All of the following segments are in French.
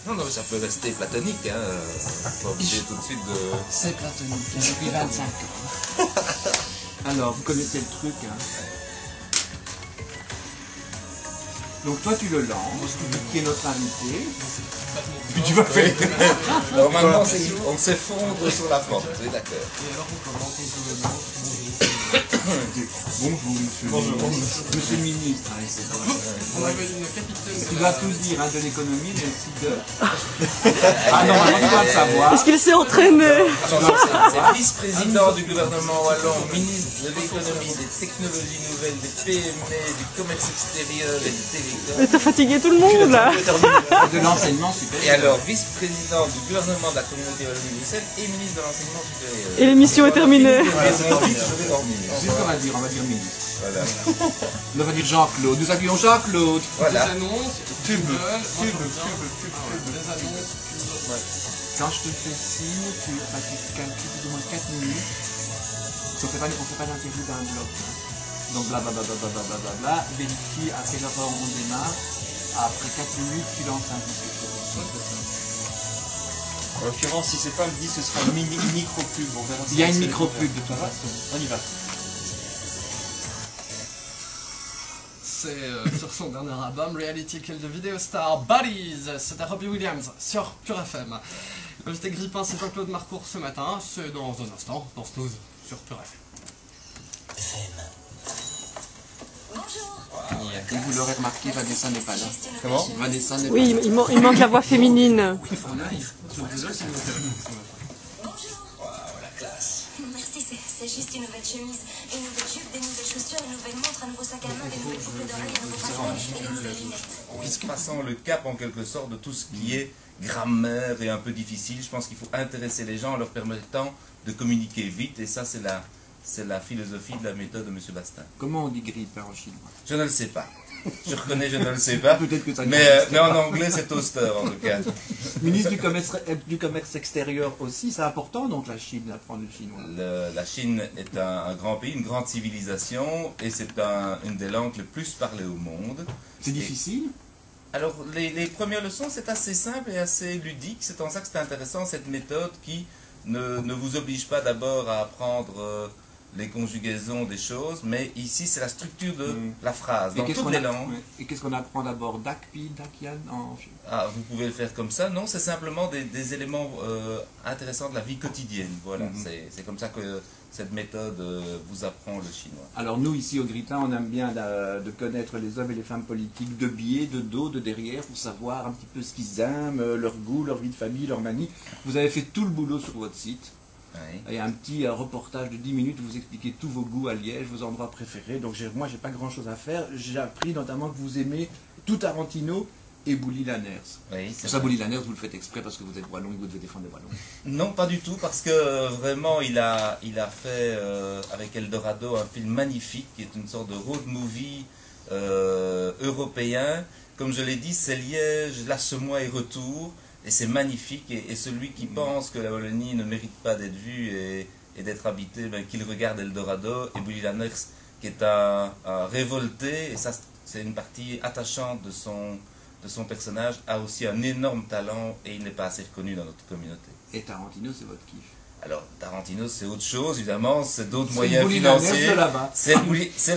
Non, non, ça peut rester platonique, hein. Pas obligé tout de suite de... C'est platonique, depuis 25 ans. Alors, vous connaissez le truc, hein. Donc toi tu le lances, qui est notre invité. Puis tu vas faire... Normalement, on s'effondre sur la porte, oui, d'accord. Et alors on commence tout le monde. Bonjour monsieur. Bonjour. Monsieur le ministre. Hein, c'est vrai. On avait une capitaine. Tu dois tous dire hein, de l'économie, mais aussi de... Ah non, on doit le savoir. Est-ce qu'il s'est entraîné? C'est vice-président du gouvernement wallon, ministre de l'économie, des technologies nouvelles, des PME, du commerce extérieur et du territoire. Mais t'as fatigué tout le monde là. De l'enseignement supérieur. Et alors, vice-président du gouvernement de la communauté Wallonie-Bruxelles et ministre de l'enseignement supérieur. Et l'émission est terminée. C'est ce qu'on va dire ministre. Voilà. On va dire Jean-Claude. Nous accueillons Jean-Claude. Voilà. Des annonces, Pub. des annonces. Quand je te fais signe, tu calcules plus ou moins 4 minutes. On fait pas d'interview dans un bloc. Hein. Donc blablabla, vérifie à quelle heure on démarre. Après 4 minutes, tu lances un disque. En l'occurrence, si c'est pas le 10, ce sera une micro-pub. Il y a une micro-pub de toute façon. On y va. C'est sur son dernier album, Reality Kill the Video Star Buddies. C'était Robbie Williams sur Pure FM. L'invité grippin, c'est Jean-Claude Marcourt ce matin. C'est dans un instant, dans Snooze, sur Pure FM. Et vous l'aurez remarqué, Vanessa n'est pas là. Comment? Vanessa n'est Oui, pas là. il manque la voix féminine. Merci, c'est juste une nouvelle chemise, une nouvelle jupe, des nouvelles chaussures, une nouvelle montre, un nouveau sac à main, des nouvelles boucles d'oreilles, un nouveau passeport et des nouvelles lunettes. Passant le cap en quelque sorte de tout ce qui est grammaire et un peu difficile, je pense qu'il faut intéresser les gens en leur permettant de communiquer vite, et ça c'est la philosophie de la méthode de M. Bastin. Comment on dit grippe en chinois? Je ne le sais pas. Je reconnais, je ne le sais pas. Peut-être que ça mais en anglais, c'est toaster en tout cas. Ministre du commerce extérieur aussi, c'est important donc la Chine, d'apprendre le chinois. La Chine est un grand pays, une grande civilisation, et c'est une des langues les plus parlées au monde. C'est difficile? Alors, les premières leçons, c'est assez simple et assez ludique. C'est en ça que c'est intéressant, cette méthode qui ne vous oblige pas d'abord à apprendre les conjugaisons des choses, mais ici, c'est la structure de la phrase, dans toutes les langues. Et qu'est-ce qu'on apprend d'abord? Dakpi, Dakian en... Ah, vous pouvez le faire comme ça. Non, c'est simplement des éléments intéressants de la vie quotidienne. Voilà, c'est comme ça que cette méthode vous apprend le chinois. Alors nous, ici au Gritin, on aime bien de connaître les hommes et les femmes politiques de biais, de dos, de derrière, pour savoir un petit peu ce qu'ils aiment, leur goût, leur vie de famille, leur manie. Vous avez fait tout le boulot sur votre site. Oui. Il y a un petit reportage de 10 minutes où vous expliquez tous vos goûts à Liège, vos endroits préférés. Donc moi, j'ai pas grand chose à faire. J'ai appris notamment que vous aimez tout Tarantino et Bouli Lanners. Oui, c'est Ça, vrai. Bouli Lanners, vous le faites exprès parce que vous êtes wallon et vous devez défendre les wallons. Non, pas du tout, parce que vraiment, il a fait avec Eldorado un film magnifique, qui est une sorte de road movie européen. Comme je l'ai dit, c'est Liège, l'Assemois et retour, et c'est magnifique. Et celui qui pense que la Wallonie ne mérite pas d'être vue et d'être habitée, ben, qu'il regarde Eldorado. Et Bouli Lanners, qui est un révolté, et ça, c'est une partie attachante de son personnage, a aussi un énorme talent et il n'est pas assez reconnu dans notre communauté. Et Tarantino, c'est votre kiff. Alors, Tarantino, c'est autre chose, évidemment, c'est d'autres C'est moyens le Bouli Lanners financiers. de là-bas. C'est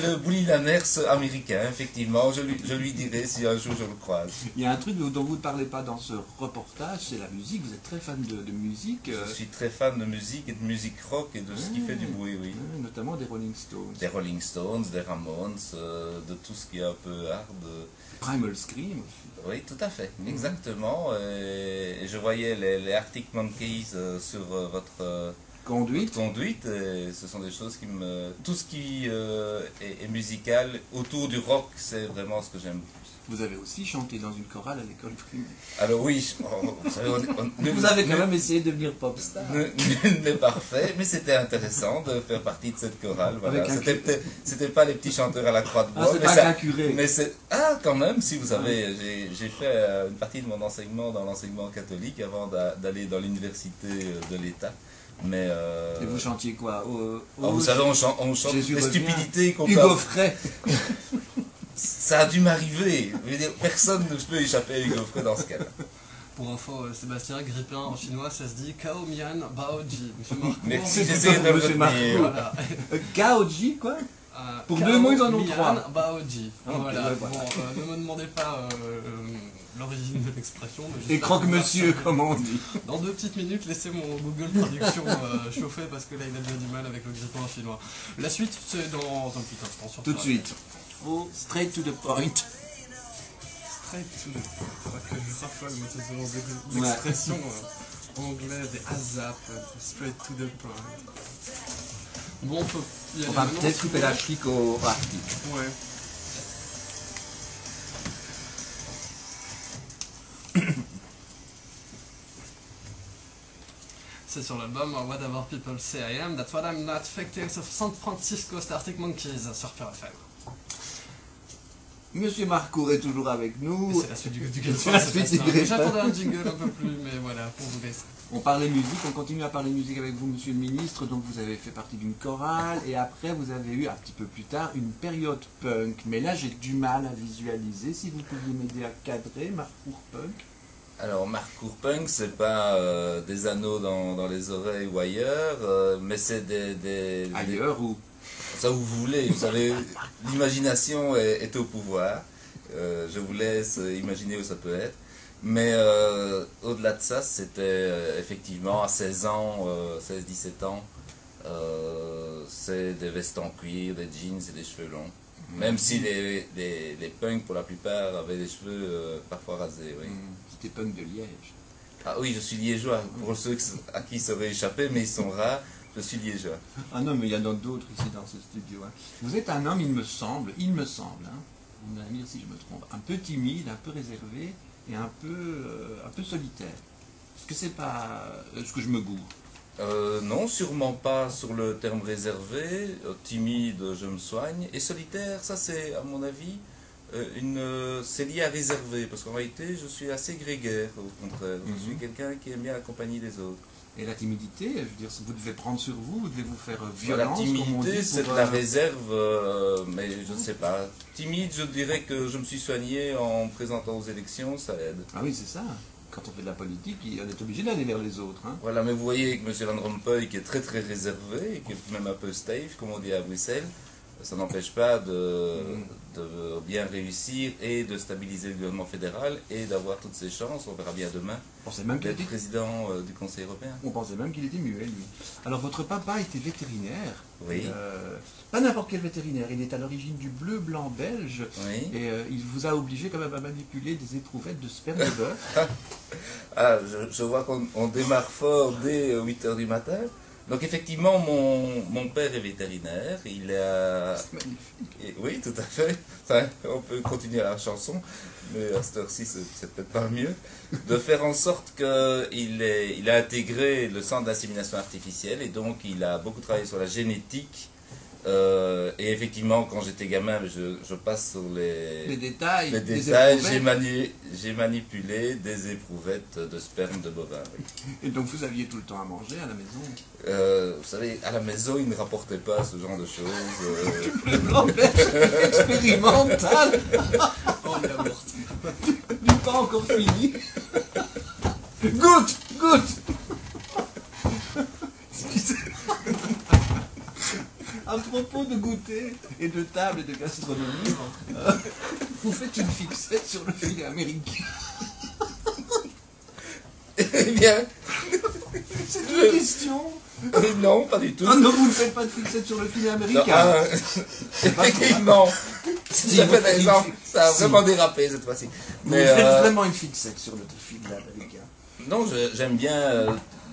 le Bouli Lanners américain, effectivement. Je lui dirai si un jour je le croise. Il y a un truc dont vous ne parlez pas dans ce reportage, c'est la musique. Vous êtes très fan de musique. Je suis très fan de musique et de musique rock et de ce qui fait du bruit, oui. Notamment des Rolling Stones. Des Rolling Stones, des Ramones, de tout ce qui est un peu hard. Primal Scream aussi. Oui, tout à fait, exactement. Et je voyais les Arctic Monkeys sur votre Conduite. conduite. Et ce sont des choses qui me... Tout ce qui est musical autour du rock, c'est vraiment ce que j'aime. Vous avez aussi chanté dans une chorale à l'école primaire. Alors oui, vous savez, Vous avez quand même essayé de devenir pop star. Nul n'est parfait, mais c'était intéressant de faire partie de cette chorale. Voilà. C'était pas les petits chanteurs à la croix de bois. Ah, c'est pas qu'un curé. Mais c'est... Ah, quand même, si vous savez, j'ai fait une partie de mon enseignement dans l'enseignement catholique avant d'aller dans l'université de l'État. Mais Et vous chantiez quoi vous savez, on chante Jésus des revient. stupidités qu'on Hugo peut... Frey. Ça a dû m'arriver. Je veux dire, personne ne peut échapper à Hugo Frey dans ce cas-là. Pour info, Sébastien, grippin en chinois, ça se dit Kao Mian Baoji. Monsieur Marco. Merci, j'essaie de le Monsieur Marco. retenir. Voilà. Gaoji, quoi? Pour Kao 2 mots, ils en ont Mian 3. Baoji. Ah, Voilà. ouais, voilà. Bon, ne me demandez pas l'origine de l'expression. mais j'espère Et croque-monsieur, que ça- comme on dit. Dans 2 petites minutes, laissez mon Google Traduction chauffer parce que là il a déjà du mal avec le grippin en chinois. La suite, c'est dans un petit instant sur Tout de Pure suite. Straight to the point. Straight to the point. Faudra que je raffole moi, ce genre d'expression anglaise et ASAP, straight to the point. Bon, on peut y aller On va maintenant, peut-être si couper vous la voulez. chic au article. Ouais. C'est sur l'album Whatever People Say I Am, That's What I'm Not, Fake Tales of San Francisco, c'est Arctic Monkeys sur Pure FM. Monsieur Marcourt est toujours avec Et nous. c'est la suite du C'est la suite du grippin. J'attendais un jingle un peu plus, mais voilà, pour vous laisser. On parlait musique, on continue à parler musique avec vous, monsieur le ministre. Donc vous avez fait partie d'une chorale et après vous avez eu un petit peu plus tard une période punk. Mais là j'ai du mal à visualiser. Si vous pouviez m'aider à cadrer, Marcourt punk. Alors, Marcourt Punk, c'est pas des anneaux dans les oreilles ou ailleurs, mais c'est des Ailleurs ou ça où vous voulez. Vous savez, l'imagination est au pouvoir. Je vous laisse imaginer où ça peut être. Mais au-delà de ça, c'était effectivement à 16 ans, 16-17 ans, c'est des vestes en cuir, des jeans et des cheveux longs. Même si les punks, pour la plupart, avaient les cheveux parfois rasés. Oui. C'était punk de Liège. Ah oui, je suis liégeois. Pour ceux à qui ça aurait échappé, mais ils sont rares, je suis liégeois. Ah non, mais il y en a d'autres ici dans ce studio. Hein. Vous êtes un homme, il me semble, hein, vous m'allez dire si je me trompe, un peu timide, un peu réservé et un peu solitaire. Est-ce que c'est pas... Est-ce que je me gourre? Non, sûrement pas sur le terme réservé. Timide, je me soigne. Et solitaire, ça c'est, à mon avis, c'est lié à réservé. Parce qu'en réalité, je suis assez grégaire, au contraire. Je suis quelqu'un qui aime bien la compagnie des autres. Et la timidité, je veux dire, vous devez prendre sur vous, vous devez vous faire La violence, comme on timidité, dit, c'est pour, de la réserve, mais je ne sais pas. Timide, je dirais que je me suis soigné en me présentant aux élections, ça aide. Ah oui, c'est ça. Quand on fait de la politique, on est obligé d'aller vers les autres. Hein. Voilà, mais vous voyez que M. Van Rompuy, qui est très très réservé, et qui est même un peu stave, comme on dit à Bruxelles, ça n'empêche pas de bien réussir et de stabiliser le gouvernement fédéral et d'avoir toutes ses chances, on verra bien demain, On pensait même qu'il d'être était... président du Conseil européen. On pensait même qu'il était muet, lui. Alors, votre papa était vétérinaire. Oui. Pas n'importe quel vétérinaire. Il est à l'origine du bleu-blanc belge. Oui. Et il vous a obligé quand même à manipuler des éprouvettes de sperme de bœuf. Ah, je vois qu'on démarre fort dès 8 h du matin. Donc effectivement, mon père est vétérinaire. Il a... Oui, tout à fait. Ça, on peut continuer la chanson, mais à cette heure-ci, c'est peut-être pas mieux. De faire en sorte qu'il a intégré le centre d'insémination artificielle et donc il a beaucoup travaillé sur la génétique. Et effectivement, quand j'étais gamin, je passe sur Les détails. les des détails. éprouvettes. J'ai manipulé des éprouvettes de sperme de bovin. Oui. Et donc, vous aviez tout le temps à manger à la maison. Vous savez, à la maison, ils ne rapportaient pas ce genre de choses. Le blanc belge expérimental. Oh, il a morte. Du pas encore fini. Goûte, goûte. À propos de goûter et de table et de gastronomie, vous faites une fixette sur le filet américain. Eh bien, C'est une question. non, pas du tout. Ah non, vous ne faites pas de fixette sur le filet Non, américain. effectivement, Si, ça fait vous faites raison. une Ça a si. vraiment dérapé cette fois-ci. Vous Mais faites vraiment une fixette sur le filet américain. non, j'aime bien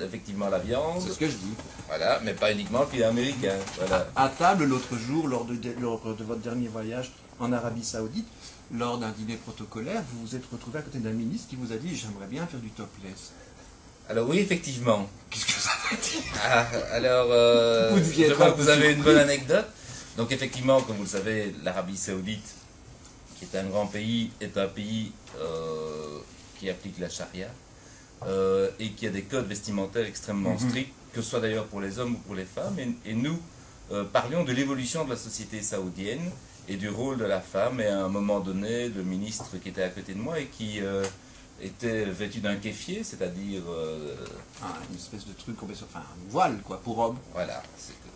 effectivement la viande. C'est ce que je dis. Voilà, mais pas uniquement le filet américain. Voilà. À table l'autre jour, lors de votre dernier voyage en Arabie Saoudite, lors d'un dîner protocolaire, vous vous êtes retrouvé à côté d'un ministre qui vous a dit « J'aimerais bien faire du topless Alors oui, effectivement. ». Qu'est-ce que ça veut dire? Ah, alors, Vous deviez je être vois un que peu vous avez surpris. une bonne anecdote. Donc effectivement, comme vous le savez, l'Arabie Saoudite, qui est un grand pays, est un pays qui applique la charia et qui a des codes vestimentaires extrêmement stricts, que ce soit d'ailleurs pour les hommes ou pour les femmes. Et nous parlions de l'évolution de la société saoudienne et du rôle de la femme. Et à un moment donné, le ministre qui était à côté de moi et qui était vêtu d'un kéfier, c'est-à-dire, Une espèce de truc, enfin un voile quoi, pour homme. voilà,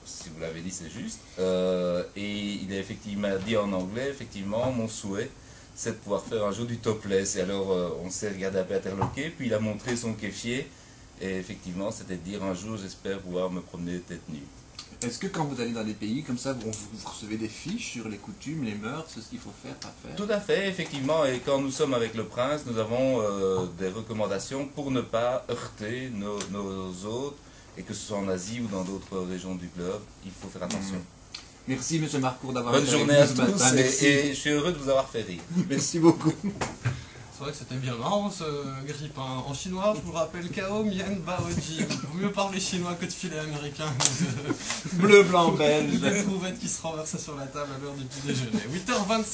si vous l'avez dit c'est juste, et il m'a dit en anglais, effectivement, mon souhait c'est de pouvoir faire un jour du topless, et alors on s'est regardé un peu interloqué, puis il a montré son kéfier, et effectivement c'était de dire un jour j'espère pouvoir me promener tête nue. Est-ce que quand vous allez dans des pays comme ça, vous recevez des fiches sur les coutumes, les mœurs, ce qu'il faut faire, pas faire? Tout à fait, effectivement, et quand nous sommes avec le prince, nous avons des recommandations pour ne pas heurter nos hôtes, et que ce soit en Asie ou dans d'autres régions du globe, il faut faire attention. Merci M. Marcourt d'avoir Bonne été avec journée à nous tous, ce matin. Merci. et je suis heureux de vous avoir fait rire. Merci beaucoup. C'est vrai que c'était bien marrant ce grippin. En chinois, je vous rappelle Kao Mien Baoji. Vaut mieux parler chinois que de filet américain. Bleu, blanc, belge. Des trouvettes qui se renversaient sur la table à l'heure du petit déjeuner. 8h27.